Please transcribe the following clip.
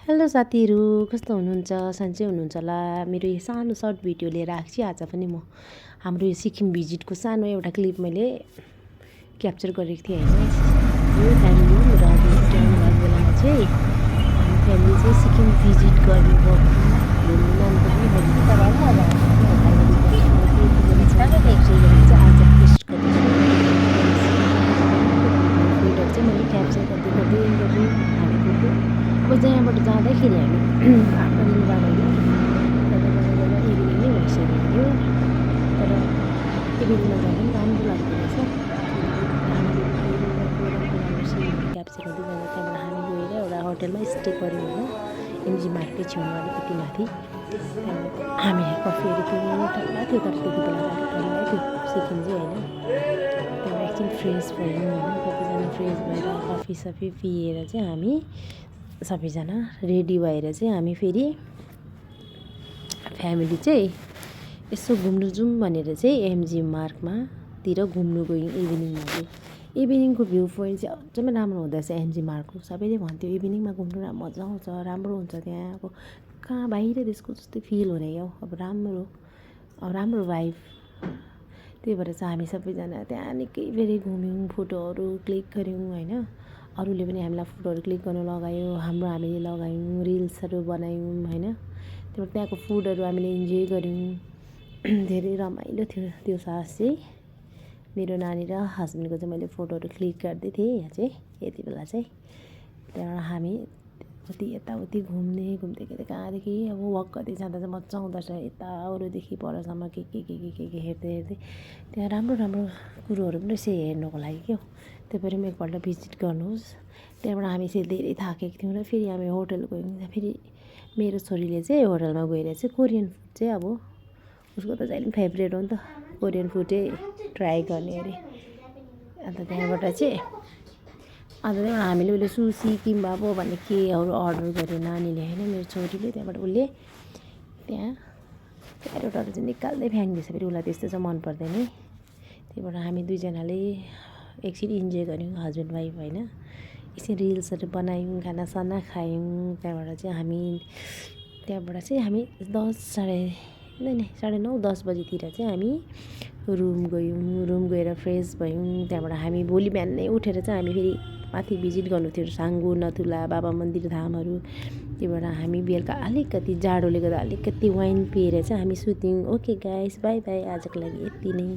Hello साथीहरू, कस्तो हुनुहुन्छ? सन्चै हुनुहुन्छ होला। मेरो यो सानो सर्ट भिडियो लिएर आएको छु आज पनि म। हाम्रो यो सिक्किम भिजिटको सानो एउटा क्लिप मैले क्याप्चर गरेको थिएँ होइन। यो फ्यामिली र भिजिट आउनु भएको बेलामा चाहिँ हामी फ्यामिली चाहिँ सिक्किम भिजिट गर्ने घुम्नु जानुको पनि आज पोस्ट गर्दैछु। फोटोहरू चाहिँ मैले क्याप्चर गर्दै हालेको। अब यहाँबाट जाँदाखेरि हामी 8 दिन बाद होइन जाँदा इभिनिङ नै भइसक्यो थियो। तर इभिनिङमा जाँदा पनि राम्रो लाग्दो रहेछ। क्याप्चर गर्दै जाँदा त्यहाँबाट हामी गएर एउटा होटलमा स्टे गऱ्यौँ होइन, एमजी मार्टकै छेउमा अलिकति माथि। त्यहाँबाट हामीले कफीहरू पिउनु ठन्डा थियो, तर त्यति बेला अलिक ठन्डा थियो सिक्किम चाहिँ होइन। त्यहाँबाट एकछिन फ्रेस भयौँ होइन, कतिजना फ्रेस भएर कफी सफी पिएर चाहिँ हामी सबैजना रेडी भएर चाहिँ हामी फेरि फ्यामिली चाहिँ यसो घुम्नु जाउँ भनेर चाहिँ एमजी मार्कतिर घुम्नु गयौँ इभिनिङमा चाहिँ। इभिनिङको भ्यू पोइन्ट चाहिँ अझमै राम्रो हुँदोरहेछ एमजी मार्कको। सबैले भन्थ्यो इभिनिङमा घुम्नु मजा आउँछ, राम्रो हुन्छ त्यहाँ। अब कहाँ बाहिर देशको जस्तै फिल हुने हो, अब राम्रो भाइब। त्यही भएर चाहिँ हामी सबैजना त्यहाँ निकै फेरि घुम्यौँ, फोटोहरू क्लिक गऱ्यौँ होइन। अरूले पनि हामीलाई फोटोहरू क्लिक गर्न लगायो, हामीले लगायौँ, रिल्सहरू बनायौँ होइन। त्यहाँको फुडहरू हामीले इन्जोय गऱ्यौँ। धेरै रमाइलो थियो त्यो साहस चाहिँ। मेरो नानी र हस्बेन्डको चाहिँ मैले फोटोहरू क्लिक गर्दै थिएँ यहाँ चाहिँ यति बेला चाहिँ। त्यहाँबाट हामी यताउति घुम्दै कहाँदेखि अब वक गर्दै जाँदा चाहिँ मजा आउँदो रहेछ। यता अरूदेखि परसम्म के हेर्दै त्यहाँ राम्रो कुरोहरू पनि रहेछ हेर्नुको लागि क्या। त्यही पनि एकपल्ट भिजिट गर्नुहोस्। त्यहाँबाट हामी चाहिँ धेरै थाकेको थियौँ र फेरि हामी होटल गयौँ। फेरि मेरो छोरीले चाहिँ होटलमा गएर चाहिँ कोरियन फुड चाहिँ अब उसको त जहिले पनि फेभरेट हो नि त, कोरियन फुडै ट्राई गर्ने अरे। अन्त त्यहाँबाट हामीले सुसी किम्बाब भन्ने केहरू अर्डर गर्यो नानीले होइन, मेरो छोरीले। त्यहाँबाट उसले त्यहाँ प्यारोटहरू चाहिँ निकाल्दै फ्याँक्दैछ, फेरि उसलाई त्यस्तो चाहिँ मन पर्दैन है। त्यहीबाट हामी दुईजनाले एकछिन इन्जोय गऱ्यौँ हस्बेन्ड वाइफ होइन। एकछिन रिल्सहरू बनायौँ, खानासाना खायौँ। त्यहाँबाट चाहिँ हामी 9:30 बजीतिर चाहिँ हामी रुम गयौँ। रुम गएर फ्रेस भयौँ। त्यहाँबाट हामी भोलि बिहानै उठेर चाहिँ हामी फेरि माथि भिजिट गर्नु थियो साङ्गु नथुला बाबा मन्दिर धामहरू। त्यहीबाट हामी बेलुका अलिकति जाडोले गर्दा अलिकति वाइन पिएर चाहिँ हामी सुत्यौँ। ओके गाइस, बाई बाई, आजको लागि यति नै।